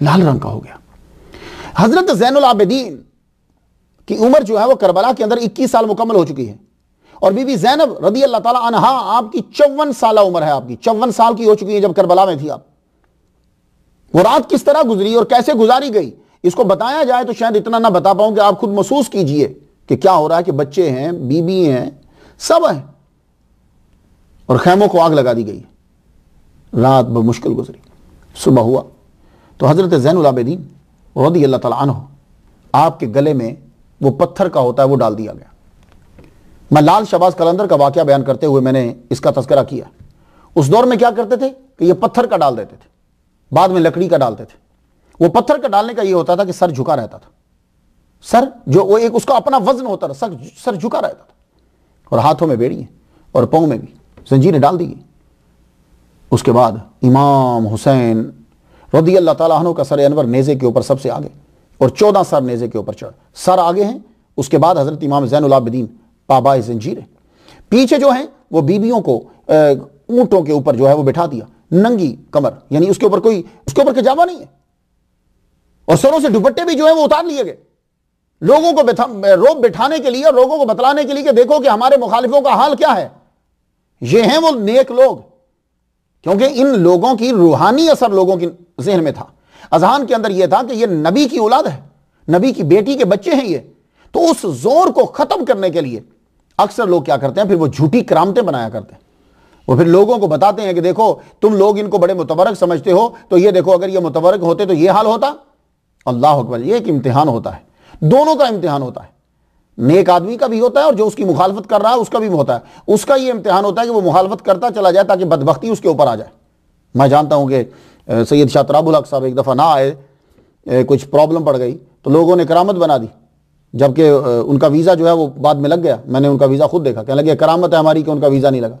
لال رنگ کا ہو گیا۔ حضرت زین العابدین کی عمر جو ہے وہ کربلا کے اندر 21 سال مکمل ہو چکی ہے، اور بی بی زینب رضی اللہ تعالی عنہا آپ کی 54 سالہ عمر ہے، آپ کی 54 سال کی ہو چکی ہے جب کربلا میں تھی آپ۔ وہ رات کس طرح گزری اور کیسے گزاری گئی، اس کو بتایا جائے تو شاید اتنا نہ بتا پاؤں کہ آپ خود محسوس کیجئے کہ کیا ہو رہا ہے، کہ بچے ہیں، بیوی ہیں، سب ہیں، اور خیموں کو آگ لگا دی گئی۔ رات بمشکل گزری، صبح ہوا تو حضرت زین العابدین رضی اللہ تعالیٰ عنہ آپ کے گلے میں وہ پتھر کا ہوتا ہے وہ ڈال دیا گیا۔ میں لال شہباز قلندر کا واقعہ بیان کرتے ہوئے میں نے اس کا تذکرہ کیا۔ اس دور میں کیا کرتے تھے کہ یہ پتھر کا ڈال دیتے تھے، بعد میں لکڑی کا ڈالتے تھے۔ وہ پتھر کا ڈالنے کا یہ ہوتا تھا کہ سر جھکا رہتا تھا، سر جو وہ ایک اس کا اپنا وزن ہوتا تھا، سر جھکا رہتا تھا، اور ہاتھوں میں بیڑی اور پاؤں میں بھی زنجیریں ڈال دی گئی۔ اس کے بعد امام حسین رضی اللہ تعالیٰ عنہ کا سر انور نیزے کے اوپر سب سے آگے، اور 14 سر نیزے کے اوپر چڑھ، سر آگے ہیں۔ اس کے بعد حضرت امام زین العابدین پابائے زنجیریں، پیچھے جو ہیں وہ بیبیوں کو اونٹوں کے اوپر جو ہے وہ بٹھا دیا، ننگی کمر، یعنی اس کے اوپر کجاوا نہیں ہے، اور سروں سے دوپٹے بھی جو ہیں وہ اتار لیے گئے، لوگوں کو روب بٹھانے کے لیے اور لوگوں کو بتلانے کے لیے کہ دیکھو کہ ہمارے مخالفوں کا حال کیا ہے، یہ ہیں وہ نیک لوگ۔ کیونکہ ان لوگوں کی روحانی اثر لوگوں کی ذہن میں تھا، اذہان کے اندر یہ تھا کہ یہ نبی کی اولاد ہے، نبی کی بیٹی کے بچے ہیں یہ۔ تو اس زور کو ختم کرنے کے لیے اکثر لوگ کیا کرتے ہیں، پھر وہ جھوٹی کرامتیں بنایا کرتے ہیں، وہ پھر لوگوں کو بتاتے ہیں کہ دیکھو تم لوگ ان کو بڑے متبرک سمجھتے ہو، تو یہ دیکھو اگر یہ متبرک ہوتے تو یہ حال ہوتا۔ اللہ اکبر، یہ ایک امتحان ہوتا ہے، دونوں کا امتحان ہوتا ہے، نیک آدمی کا بھی ہوتا ہے اور جو اس کی مخالفت کر رہا ہے اس کا بھی ہوتا ہے۔ اس کا یہ امتحان ہوتا ہے کہ وہ مخالفت کرتا چلا جائے تاکہ بدبختی اس کے اوپر آ جائے۔ میں جانتا ہوں کہ سید شاہ تراب الحق صاحب ایک دفعہ نہ آئے، کچھ پرابلم پڑ گئی تو لوگوں نے کرامت بنا دی، جبکہ ان کا ویزا جو ہے وہ بعد میں لگ گیا۔ میں نے ان کا ویزا خود دیکھا، کہنے لگے کرامت ہے ہماری کہ ان کا ویزا نہیں لگا۔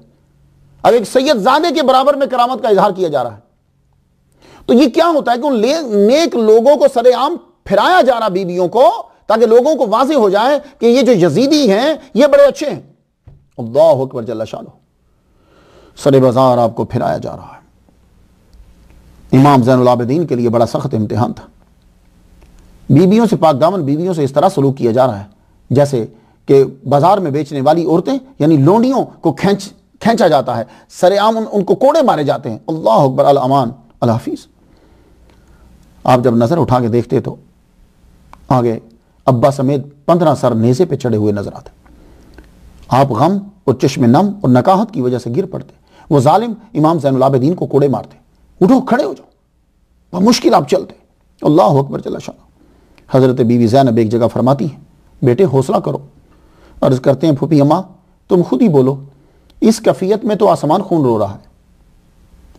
اب ایک سید زادے کے برابر میں کرامت کا اظہار کیا جا رہا ہے۔ تو یہ کیا ہوتا ہے کہ ان نیک لوگوں کو سر عام پھرایا جا رہا بیویوں کو، تاکہ لوگوں کو واضح ہو جائے کہ یہ جو یزیدی ہیں یہ بڑے اچھے ہیں۔ اللہ اکبر جل شانہ، سر بازار آپ کو پھرایا جا رہا ہے۔ امام زین العابدین کے لیے بڑا سخت امتحان تھا۔ بیویوں سے پاک دامن بیویوں سے اس طرح سلوک کیا جا رہا ہے جیسے کہ بازار میں بیچنے والی عورتیں یعنی لونڈیوں کو کھینچا جاتا ہے، سر عام ان کو کوڑے مارے جاتے ہیں۔ اللہ اکبر، الامان الحفیظ۔ آپ جب نظر اٹھا کے دیکھتے تو آگے ابا سمیت 15 سر نیزے پہ چڑھے ہوئے نظر آتے۔ آپ غم اور چشم نم اور نکاحت کی وجہ سے گر پڑتے۔ وہ ظالم امام زین العابدین کو کوڑے مارتے، اٹھو کھڑے ہو جاؤ، بمشکل آپ چلتے۔ اللہ اکبر جل شانہ۔ حضرت بیوی زینب ایک جگہ فرماتی ہیں، بیٹے حوصلہ کرو۔ عرض کرتے ہیں، پھوپھی اماں تم خود ہی بولو، اس کیفیت میں تو آسمان خون رو رہا ہے،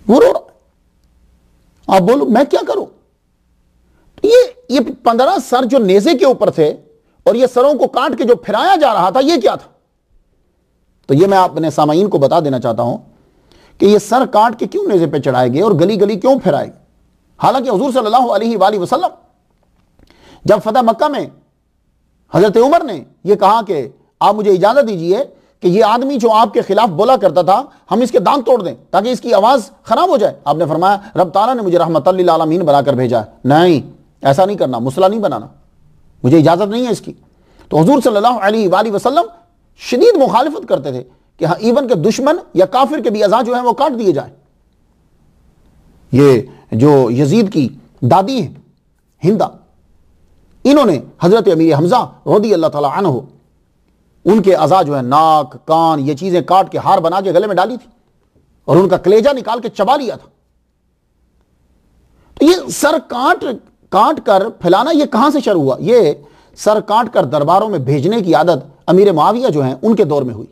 وہ رو رہا ہے، آپ بولو میں کیا کروں۔ یہ 15 سر جو نیزے کے اوپر تھے اور یہ سروں کو کاٹ کے جو پھرایا جا رہا تھا، یہ کیا تھا؟ تو یہ میں اپنے سامعین کو بتا دینا چاہتا ہوں کہ یہ سر کاٹ کے کیوں نیزے پہ چڑھائے گئے اور گلی گلی کیوں پھرائے گئے۔ حالانکہ حضور صلی اللہ علیہ وآلہ وسلم جب فتح مکہ میں حضرت عمر نے یہ کہا کہ آپ مجھے اجازت دیجئے کہ یہ آدمی جو آپ کے خلاف بولا کرتا تھا ہم اس کے دانت توڑ دیں تاکہ اس کی آواز خراب ہو جائے، آپ نے فرمایا رب تعالیٰ نے مجھے رحمت للعالمین بنا کر بھیجا ہے، نہیں ایسا نہیں کرنا، مسئلہ نہیں بنانا، مجھے اجازت نہیں ہے اس کی۔ تو حضور صلی اللہ علیہ وآلہ وسلم شدید مخالفت کرتے تھے کہ ہاں ایون کے دشمن یا کافر کے بھی اعضاء جو ہیں وہ کاٹ دیے جائیں۔ یہ جو یزید کی دادی ہیں ہندہ، انہوں نے حضرت امیر حمزہ رضی اللہ تعالی عنہ ان کے اعضاء جو ہے ناک کان یہ چیزیں کاٹ کے ہار بنا کے گلے میں ڈالی تھی اور ان کا کلیجہ نکال کے چبا لیا تھا۔ تو یہ سر کاٹ کر پھیلانا یہ کہاں سے شروع ہوا؟ یہ سر کاٹ کر درباروں میں بھیجنے کی عادت امیر معاویہ جو ہیں ان کے دور میں ہوئی۔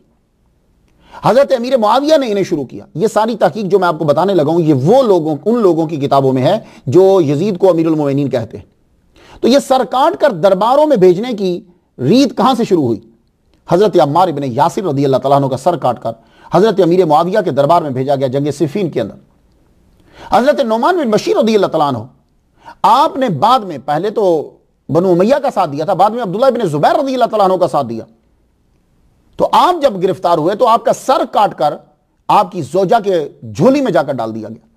حضرت امیر معاویہ نے انہیں شروع کیا۔ یہ ساری تحقیق جو میں آپ کو بتانے لگا ہوں یہ ان لوگوں کی کتابوں میں ہے جو یزید کو امیر المومنین کہتے ہیں۔ تو یہ سر کاٹ کر درباروں میں بھیجنے کی ریت کہاں سے شروع ہوئی؟ حضرت عمار ابن یاسر رضی اللہ تعالیٰ عنہ کا سر کاٹ کر حضرت امیر معاویہ کے دربار میں بھیجا گیا جنگ صفین کے اندر۔ حضرت نعمان بن بشیر رضی اللہ تعالیٰ عنہ آپ نے بعد میں پہلے تو بنو امیہ کا ساتھ دیا تھا، بعد میں عبداللہ بن زبیر رضی اللہ تعالیٰ عنہ کا ساتھ دیا۔ تو آپ جب گرفتار ہوئے تو آپ کا سر کاٹ کر آپ کی زوجہ کے جھولی میں جا کر ڈال دیا گیا۔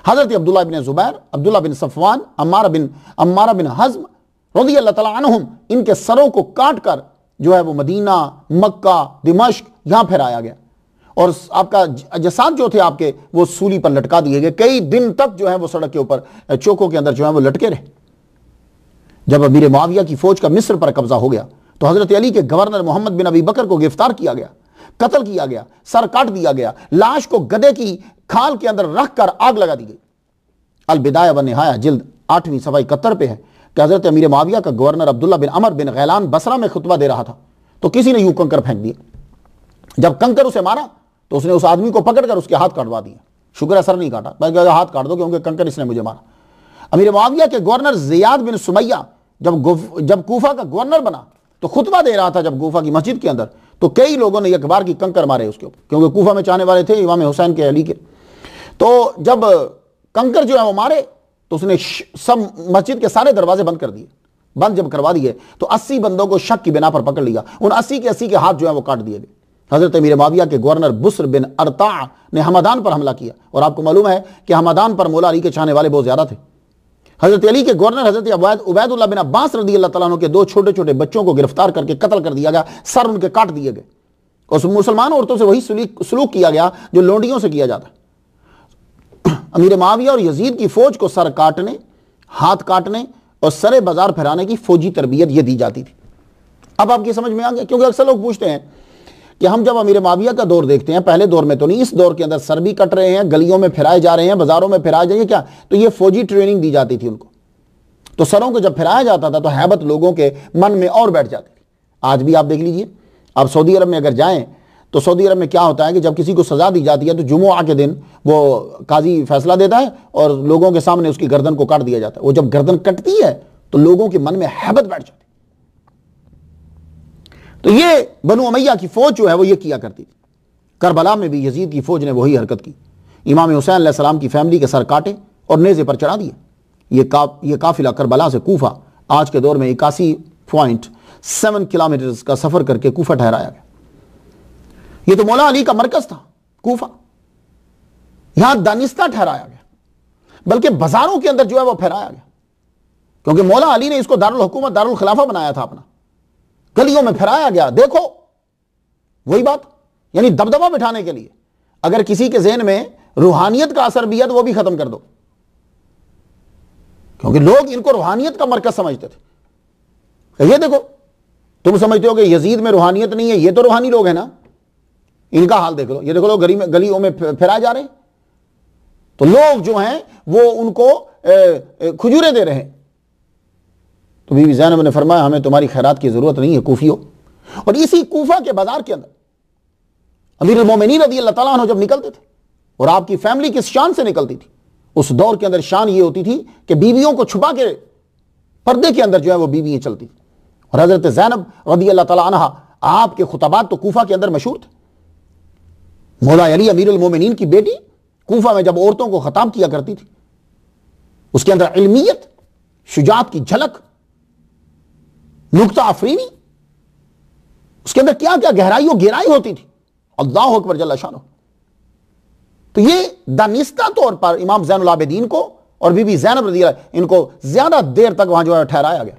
حضرت عبداللہ بن زبیر، عبداللہ بن صفوان، عمارہ بن حزم رضی اللہ تعالیٰ عنہم، ان کے سروں کو کاٹ کر جو ہے وہ مدینہ، مکہ، دمشق یہاں پھیرایا گیا، اور آپ کا جساد جو تھے آپ کے وہ سولی پر لٹکا دیے گئے، کئی دن تک جو ہے وہ سڑک کے اوپر چوکوں کے اندر جو ہے وہ لٹکے رہے۔ جب امیر معاویہ کی فوج کا مصر پر قبضہ ہو گیا تو حضرت علی کے گورنر محمد بن ابی بکر کو گرفتار کیا گیا، قتل کیا گیا، سر کاٹ دیا گیا، لاش کو گدے کی کھال کے اندر رکھ کر آگ لگا دی گئی۔ البدایہ و نہایہ جلد 8ویں صفحہ 71 پہ ہے کہ حضرت امیر معاویہ کا گورنر عبداللہ بن عمر بن غیلان بصرہ میں خطبہ دے رہا تھا تو کسی نے یوں کنکر پھینک دیا، جب کنکر اسے مارا تو اس نے اس آدمی کو پکڑ کر اس کے ہاتھ کاٹوا دیا، شکر ہے سر نہیں کاٹا، بلکہ ہاتھ کاٹ دو کیونکہ کنکر اس نے مجھے مارا۔ امیر معاویہ کے گورنر زیاد بن سمیہ جب کوفہ کا گورنر بنا تو خطبہ دے رہا تھا جب کوفہ کی مسجد کے اندر، تو کئی لوگوں نے یک بار کی کنکر مارے اس کے اوپر، کیونکہ کوفہ میں چاہنے والے تھے امام حسین کے، علی کے، تو جب کنکر جو ہے وہ مارے تو اس نے سب مسجد کے سارے دروازے بند کر دیے، بند جب کروا دیے تو 80 بندوں کو شک کی بنا پر پکڑ لیا، ان 80 کے ہاتھ جو ہے وہ کاٹ دیے گئے۔ حضرت امیر معاویہ کے گورنر بسر بن ارطاع نے ہمدان پر حملہ کیا، اور آپ کو معلوم ہے کہ ہمدان پر مولا علی کے چاہنے والے بہت زیادہ تھے۔ حضرت علی کے گورنر حضرت عبید اللہ بن عباس رضی اللہ تعالیٰ عنہ کے 2 چھوٹے چھوٹے بچوں کو گرفتار کر کے قتل کر دیا گیا، سر ان کے کاٹ دیے گئے، اور مسلمان عورتوں سے وہی سلوک کیا گیا جو لونڈیوں سے کیا جاتا ہے۔ امیر معاویہ اور یزید کی فوج کو سر کاٹنے، ہاتھ کاٹنے اور سر بازار پھیرانے کی فوجی تربیت یہ دی جاتی تھی۔ اب آپ کی سمجھ میں آ گیا، کیونکہ اکثر لوگ پوچھتے ہیں کہ ہم جب امیر معاویہ کا دور دیکھتے ہیں، پہلے دور میں تو نہیں، اس دور کے اندر سر بھی کٹ رہے ہیں، گلیوں میں پھرائے جا رہے ہیں، بازاروں میں پھرائے جائیں، کیا تو یہ فوجی ٹریننگ دی جاتی تھی ان کو، تو سروں کو جب پھرایا جاتا تھا تو ہیبت لوگوں کے من میں اور بیٹھ جاتی تھی۔ آج بھی آپ دیکھ لیجئے، آپ سعودی عرب میں اگر جائیں تو سعودی عرب میں کیا ہوتا ہے کہ جب کسی کو سزا دی جاتی ہے تو جمعہ کے دن وہ قاضی فیصلہ دیتا ہے اور لوگوں کے سامنے اس کی گردن کو کاٹ دیا جاتا ہے، وہ جب گردن کٹتی ہے تو لوگوں کے من میں ہیبت بیٹھ جاتی ہے۔ تو یہ بنو امیہ کی فوج جو ہے وہ یہ کیا کرتی تھی۔ کربلا میں بھی یزید کی فوج نے وہی حرکت کی، امام حسین علیہ السلام کی فیملی کے سر کاٹے اور نیزے پر چڑھا دیے۔ یہ قافلہ کربلا سے کوفہ آج کے دور میں 81.7 کلومیٹرز کا سفر کر کے کوفہ ٹھہرایا گیا۔ یہ تو مولا علی کا مرکز تھا کوفہ، یہاں دانستہ ٹھہرایا گیا، بلکہ بازاروں کے اندر جو ہے وہ پھیرایا گیا، کیونکہ مولا علی نے اس کو دارالحکومت، دارالخلافہ بنایا تھا اپنا، گلیوں میں پھیرایا گیا۔ دیکھو وہی بات، یعنی دبدبہ بٹھانے کے لیے، اگر کسی کے ذہن میں روحانیت کا اثر بھی ہے تو وہ بھی ختم کر دو، کیونکہ لوگ ان کو روحانیت کا مرکز سمجھتے تھے۔ یہ دیکھو، تم سمجھتے ہو کہ یزید میں روحانیت نہیں ہے، یہ تو روحانی لوگ ہیں نا، ان کا حال دیکھ لو، یہ دیکھو لوگ گلیوں میں پھرائے جا رہے ہیں، تو لوگ جو ہیں وہ ان کو کھجوریں دے رہے ہیں۔ تو بی بی زینب نے فرمایا ہمیں تمہاری خیرات کی ضرورت نہیں ہے کوفیوں۔ اور اسی کوفہ کے بازار کے اندر امیر المومنین رضی اللہ تعالیٰ عنہ جب نکلتے تھے، اور آپ کی فیملی کس شان سے نکلتی تھی، اس دور کے اندر شان یہ ہوتی تھی کہ بیویوں کو چھپا کے پردے کے اندر جو ہے وہ بیویاں چلتی تھی، اور حضرت زینب رضی اللہ تعالیٰ عنہ آپ کے خطبات تو کوفہ کے اندر مشہور تھے۔ مولا علی امیر المومنین کی بیٹی کوفہ میں جب عورتوں کو خطاب کیا کرتی تھی، اس کے اندر علمیت، شجاعت کی جھلک، نکتہ افرینی، اس کے اندر کیا کیا گہرائی و گہرائی ہوتی تھی، اللہ اکبر جل شانہ۔ تو یہ دانستہ طور پر امام زین العابدین کو اور بی بی زینب رضی اللہ ان کو زیادہ دیر تک وہاں جو ہے ٹھہرایا گیا۔